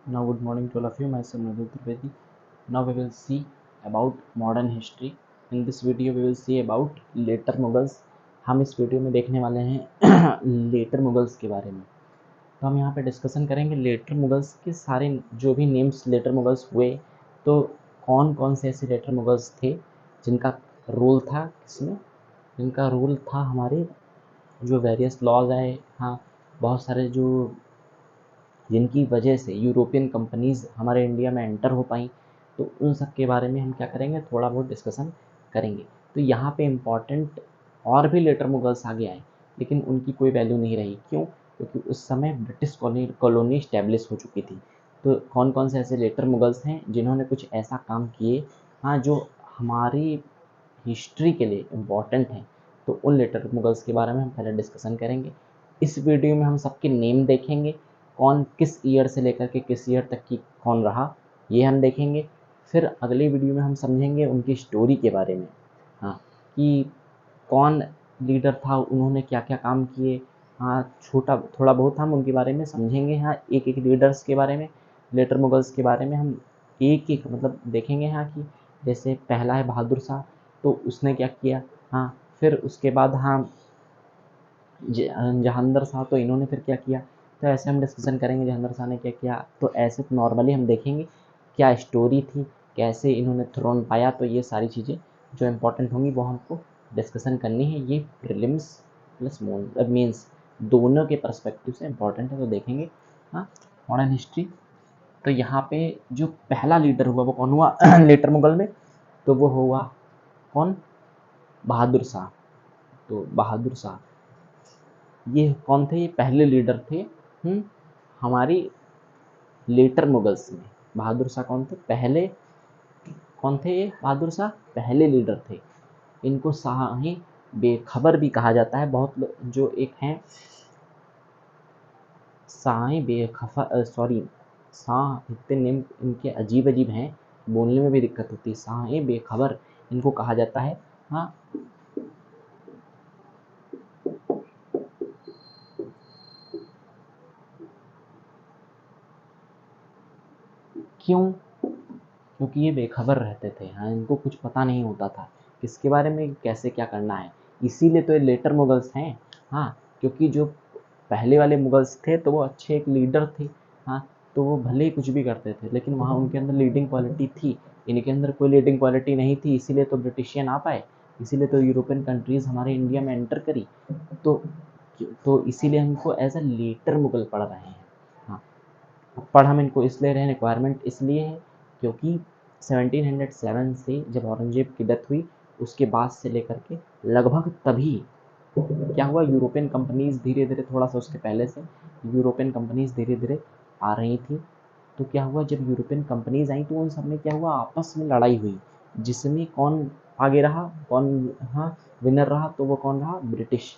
Now, good morning to all of you. Myself Madhu Trivedi. Now we will see about modern history. In this video, we will see about later Mughals. हम इस video में देखने वाले हैं letter Mughals के बारे में। तो हम यहाँ पे डिस्कशन करेंगे लेटर मुगल्स के सारे जो भी नेम्स लेटर मुगल्स हुए, तो कौन कौन से ऐसे लेटर मुगल्स थे जिनका रोल था किसमें, जिनका रोल था हमारे जो वेरियस लॉज आए, हाँ बहुत सारे जो जिनकी वजह से यूरोपियन कंपनीज़ हमारे इंडिया में एंटर हो पाई, तो उन सब के बारे में हम क्या करेंगे, थोड़ा बहुत डिस्कशन करेंगे। तो यहाँ पे इम्पॉर्टेंट और भी लेटर मुगल्स आगे आए, लेकिन उनकी कोई वैल्यू नहीं रही। क्यों? क्योंकि उस समय ब्रिटिश कॉलोनी इस्टेब्लिश हो चुकी थी। तो कौन कौन से ऐसे लेटर मुगल्स हैं जिन्होंने कुछ ऐसा काम किए, हाँ, जो हमारी हिस्ट्री के लिए इम्पॉर्टेंट हैं, तो उन लेटर मुगल्स के बारे में हम पहले डिस्कशन करेंगे। इस वीडियो में हम सबके नेम देखेंगे, कौन किस ईयर से लेकर के किस ईयर तक की कौन रहा, ये हम देखेंगे। फिर अगली वीडियो में हम समझेंगे उनकी स्टोरी के बारे में, हाँ, कि कौन लीडर था, उन्होंने क्या क्या काम किए, हाँ, छोटा थोड़ा बहुत हम उनके बारे में समझेंगे। हाँ, एक एक लीडर्स के बारे में, लेटर मुगल्स के बारे में हम एक एक मतलब देखेंगे। हाँ, कि जैसे पहला है बहादुर शाह, तो उसने क्या किया, हाँ, फिर उसके बाद हाँ जहांगीर शाह, तो इन्होंने फिर क्या किया। तो ऐसे हम डिस्कशन करेंगे जहांगीर शाह ने क्या किया। तो ऐसे नॉर्मली हम देखेंगे क्या स्टोरी थी, कैसे इन्होंने थ्रोन पाया। तो ये सारी चीज़ें जो इम्पोर्टेंट होंगी वो हमको डिस्कशन करनी है। ये प्रीलिम्स प्लस मेंस दोनों के पर्सपेक्टिव से इम्पोर्टेंट है, तो देखेंगे। हाँ, मॉडर्न हिस्ट्री। तो यहाँ पे जो पहला लीडर हुआ वो कौन हुआ लेटर मुगल में, तो वो हुआ कौन, बहादुर शाह। तो बहादुर शाह ये कौन थे, ये पहले लीडर थे हमारी लेटर मुगल्स में। बहादुर शाह कौन थे, पहले कौन थे, ये बहादुर शाह पहले लीडर थे। इनको शाही बेखबर भी कहा जाता है। बहुत जो एक हैं शाही बेखबर, सॉरी, शाह, इतने नेम इनके अजीब अजीब हैं, बोलने में भी दिक्कत होती है। शाही बेखबर इनको कहा जाता है। हाँ, क्यों? क्योंकि ये बेखबर रहते थे। हाँ, इनको कुछ पता नहीं होता था किसके बारे में कैसे क्या करना है, इसीलिए तो ये लेटर मुगल्स हैं। हाँ, क्योंकि जो पहले वाले मुगल्स थे तो वो अच्छे एक लीडर थे। हाँ, तो वो भले ही कुछ भी करते थे, लेकिन वहाँ उनके अंदर लीडिंग क्वालिटी थी। इनके अंदर कोई लीडिंग क्वालिटी नहीं थी, इसीलिए तो ब्रिटिशियन आ पाए, इसीलिए तो यूरोपियन कंट्रीज़ हमारे इंडिया में एंटर करी। तो इसीलिए हमको एज अ लेटर मुगल पढ़ रहे हैं। हाँ, पढ़ हम इनको इसलिए रहे हैं, रिक्वायरमेंट इसलिए है क्योंकि 1707 से जब औरंगजेब की डेथ हुई, उसके बाद से लेकर के लगभग तभी क्या हुआ, यूरोपियन कंपनीज धीरे धीरे, थोड़ा सा उसके पहले से यूरोपियन कंपनीज धीरे धीरे आ रही थी। तो क्या हुआ, जब यूरोपियन कंपनीज आई तो उन सब में क्या हुआ, आपस में लड़ाई हुई, जिसमें कौन आगे रहा, कौन, हाँ, विनर रहा, तो वो कौन रहा, ब्रिटिश।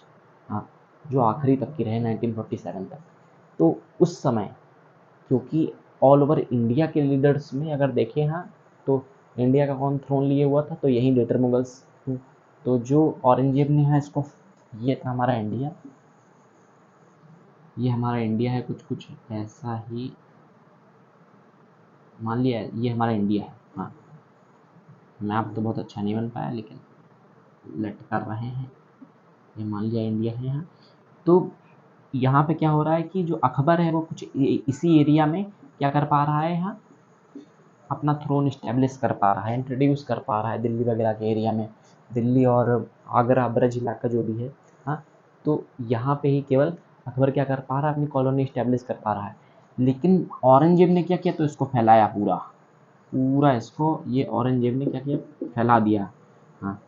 हाँ, जो आखिरी तक की रहे 1947 तक। तो उस समय क्योंकि ऑल ओवर इंडिया के लीडर्स में अगर देखें, हाँ, तो इंडिया का कौन थ्रोन लिए हुआ था, तो यही लेटर मुगल्स। तो जो औरंगजेब ने है इसको, ये था हमारा इंडिया, ये हमारा इंडिया है, कुछ कुछ ऐसा ही मान लिया है, ये हमारा इंडिया है। हाँ, मैप तो बहुत अच्छा नहीं बन पाया, लेकिन लेट कर रहे हैं, ये मान लिया इंडिया है यहाँ। तो यहाँ पे क्या हो रहा है कि जो अकबर है वो कुछ इसी एरिया में क्या कर पा रहा है, यहाँ अपना थ्रोन इस्टेब्लिश कर पा रहा है, इंट्रोड्यूस कर पा रहा है दिल्ली वगैरह के एरिया में, दिल्ली और आगरा ब्रज इलाका जो भी है। हाँ, तो यहाँ पे ही केवल अकबर क्या कर पा रहा है, अपनी कॉलोनी इस्टेब्लिश कर पा रहा है। लेकिन औरंगजेब ने क्या किया, तो इसको फैलाया पूरा पूरा, इसको ये औरंगजेब ने क्या किया, फैला दिया। हाँ,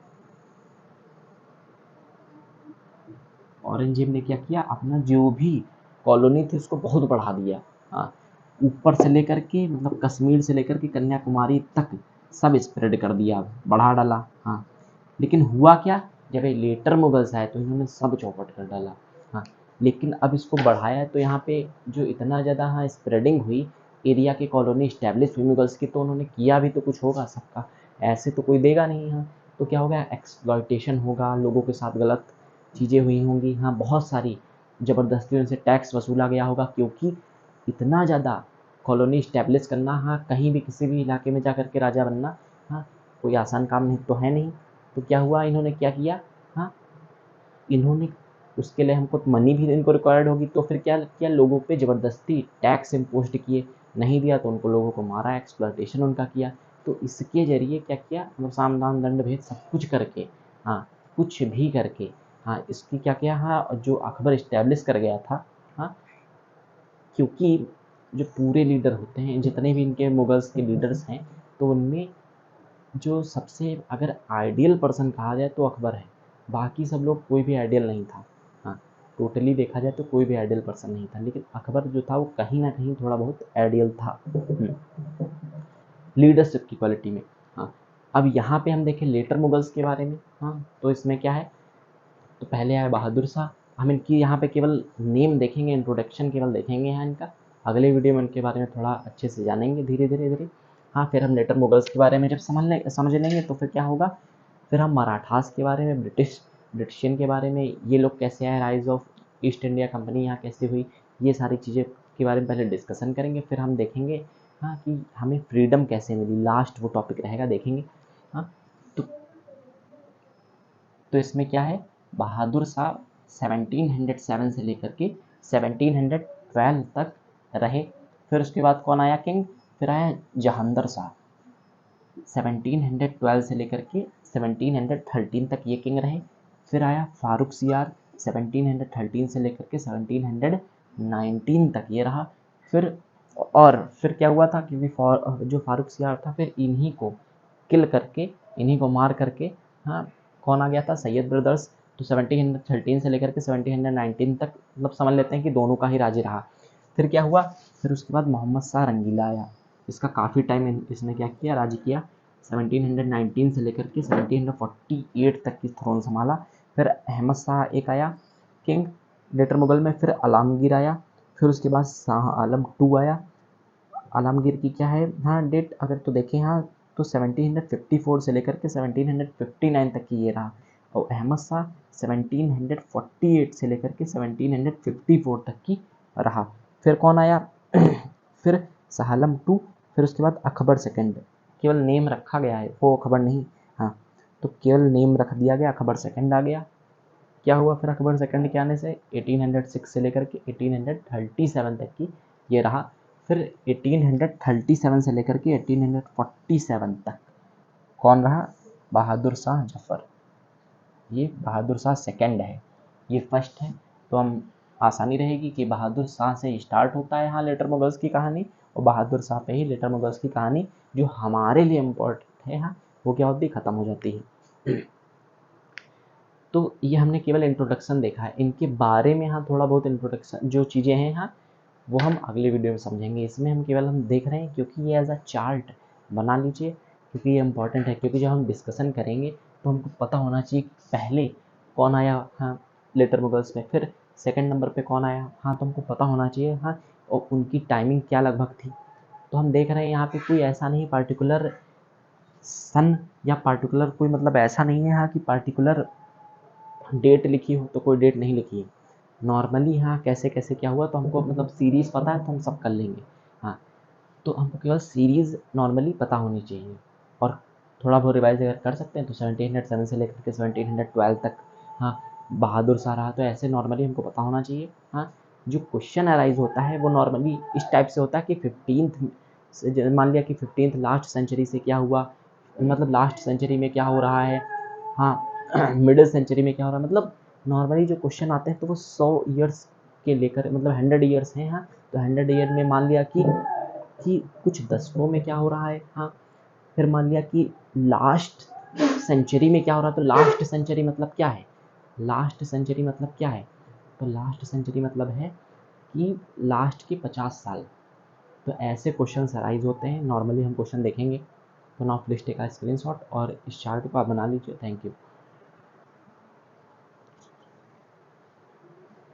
औरंगजेब ने क्या किया, अपना जो भी कॉलोनी थी उसको बहुत बढ़ा दिया। हाँ, ऊपर से लेकर के मतलब कश्मीर से लेकर के कन्याकुमारी तक सब स्प्रेड कर दिया, बढ़ा डाला। हाँ, लेकिन हुआ क्या, जब ये लेटर मुगल्स आए तो इन्होंने सब चौपट कर डाला। हाँ, लेकिन अब इसको बढ़ाया तो यहाँ पे जो इतना ज़्यादा हाँ स्प्रेडिंग हुई, एरिया की कॉलोनी इस्टेब्लिश हुई मुगल्स की, तो उन्होंने किया भी तो कुछ होगा सबका, ऐसे तो कोई देगा नहीं। हाँ, तो क्या होगा, एक्सप्लॉयटेशन होगा, लोगों के साथ गलत चीज़ें हुई होंगी। हाँ, बहुत सारी ज़बरदस्ती उनसे टैक्स वसूला गया होगा, क्योंकि इतना ज़्यादा कॉलोनी इस्टेब्लिश करना, हाँ कहीं भी किसी भी इलाके में जा कर के राजा बनना, हाँ कोई आसान काम नहीं तो है नहीं। तो क्या हुआ, इन्होंने क्या किया, हाँ इन्होंने उसके लिए हमको मनी भी इनको रिक्वायर्ड होगी, तो फिर क्या किया, लोगों पे ज़बरदस्ती टैक्स इम्पोज किए, नहीं दिया तो उनको लोगों को मारा, एक्सप्लॉयटेशन उनका किया। तो इसके ज़रिए क्या किया, मतलब साम दाम दंड भेद सब कुछ करके, हाँ कुछ भी करके, हाँ इसकी क्या किया, हाँ जो अकबर इस्टेब्लिश कर गया था, हाँ क्योंकि जो पूरे लीडर होते हैं, जितने भी इनके मुगल्स के लीडर्स हैं, तो उनमें जो सबसे अगर आइडियल पर्सन कहा जाए तो अकबर है, बाकी सब लोग कोई भी आइडियल नहीं था। हाँ टोटली देखा जाए तो कोई भी आइडियल पर्सन नहीं था, लेकिन अकबर जो था वो कहीं ना कहीं थोड़ा बहुत आइडियल था लीडरशिप की क्वालिटी में। हाँ अब यहाँ पे हम देखें लेटर मुगल्स के बारे में, हाँ तो इसमें क्या है, तो पहले आया बहादुर शाह। हम इनकी यहाँ पे केवल नेम देखेंगे, इंट्रोडक्शन केवल देखेंगे यहाँ इनका, अगले वीडियो में इनके बारे में थोड़ा अच्छे से जानेंगे धीरे धीरे धीरे। हाँ फिर हम लेटर मुगल्स के बारे में जब समझ लेंगे तो फिर क्या होगा, फिर हम मराठास के बारे में, ब्रिटिशियन के बारे में, ये लोग कैसे आए, rise of east India company यहाँ कैसे हुई, ये सारी चीज़ें के बारे में पहले डिस्कशन करेंगे। फिर हम देखेंगे हाँ कि हमें फ्रीडम कैसे मिली, लास्ट वो टॉपिक रहेगा देखेंगे। हाँ तो इसमें क्या है, बहादुर शाह 1707 से लेकर के 1712 तक रहे। फिर उसके बाद कौन आया किंग, फिर आया जहांगीर शाह, 1712 से लेकर के 1713 तक ये किंग रहे। फिर आया फारूक सियार, 1713 से लेकर के 1719 तक ये रहा। फिर क्या हुआ था, क्योंकि जो फारूक सियार था, फिर इन्हीं को किल करके, इन्हीं को मार करके, हाँ कौन आ गया था, सैयद ब्रदर्स। तो 1713 से लेकर के 1719 तक मतलब समझ लेते हैं कि दोनों का ही राज रहा। फिर क्या हुआ, फिर उसके बाद मोहम्मद शाह रंगीला आया, इसका काफ़ी टाइम इसने क्या किया, राज किया, 1719 से लेकर के 1748 तक की थ्रोन संभाला। फिर अहमद शाह एक आया किंग लेटर मुगल में, फिर आलमगीर आया, फिर उसके बाद शाह आलम 2 आया। आलमगीर की क्या है हाँ डेट, अगर तो देखें हाँ तो 1754 से लेकर के 1759 तक की ये रहा, और अहमद शाह 1748 से लेकर के 1754 तक की रहा। फिर कौन आया फिर शाह आलम 2, फिर उसके बाद अकबर सेकंड, केवल नेम रखा गया है, वो अकबर नहीं, हाँ तो केवल नेम रख दिया गया, अकबर सेकंड आ गया। क्या हुआ फिर अकबर सेकंड के आने से, 1806 से लेकर के 1837 तक की ये रहा। फिर 1837 से लेकर के 1847 तक कौन रहा, बहादुर शाह जफर। ये बहादुर शाह सेकंड है, ये फर्स्ट है, तो हम आसानी रहेगी कि बहादुर शाह से स्टार्ट होता है यहाँ लेटर मुगल्स की कहानी, और बहादुर शाह पे ही लेटर मुगल्स की कहानी जो हमारे लिए इम्पोर्टेंट है हाँ वो क्या होती है, ख़त्म हो जाती है। तो ये हमने केवल इंट्रोडक्शन देखा है, इनके बारे में हाँ थोड़ा बहुत इंट्रोडक्शन जो चीज़ें हैं हाँ वो हम अगले वीडियो में समझेंगे। इसमें हम देख रहे हैं क्योंकि ये एज अ चार्ट बना लीजिए, क्योंकि ये इंपॉर्टेंट है, क्योंकि जब हम डिस्कशन करेंगे तो हमको पता होना चाहिए पहले कौन आया हाँ लेटर मुगल्स में, फिर सेकंड नंबर पे कौन आया, हाँ तो हमको पता होना चाहिए हाँ, और उनकी टाइमिंग क्या लगभग थी। तो हम देख रहे हैं यहाँ पे कोई ऐसा नहीं पार्टिकुलर सन या पार्टिकुलर कोई मतलब ऐसा नहीं है हाँ कि पार्टिकुलर डेट लिखी हो तो कोई डेट नहीं लिखी है, नॉर्मली हाँ कैसे कैसे क्या हुआ, तो हमको मतलब सीरीज़ पता है तो हम सब कर लेंगे। हाँ तो हमको केवल सीरीज़ नॉर्मली पता होनी चाहिए, और थोड़ा बहुत रिवाइज अगर कर सकते हैं तो 1707 से लेकर के 1712 तक हाँ बहादुर शाह रहा, तो ऐसे नॉर्मली हमको पता होना चाहिए। हाँ जो क्वेश्चन अराइज होता है वो नॉर्मली इस टाइप से होता है कि 15th मान लिया कि 15th लास्ट सेंचुरी से क्या हुआ, मतलब लास्ट सेंचुरी में क्या हो रहा है, हाँ मिडिल सेंचुरी में क्या हो रहा है, मतलब नॉर्मली जो क्वेश्चन आते हैं तो वो 100 ईयर्स के लेकर मतलब 100 ईयर्स हैं हाँ, तो 100 ईयर में मान लिया कि कुछ दशकों में क्या हो रहा है हाँ, फिर मान लिया कि लास्ट सेंचुरी में क्या हो रहा है, तो लास्ट सेंचुरी मतलब क्या है, लास्ट सेंचुरी मतलब क्या है, तो लास्ट सेंचुरी मतलब है कि लास्ट के 50 साल। तो ऐसे क्वेश्चन अराइज होते हैं, नॉर्मली हम क्वेश्चन देखेंगे। तो now please take a screenshot और इस चार्ट को आप बना लीजिए। Thank you.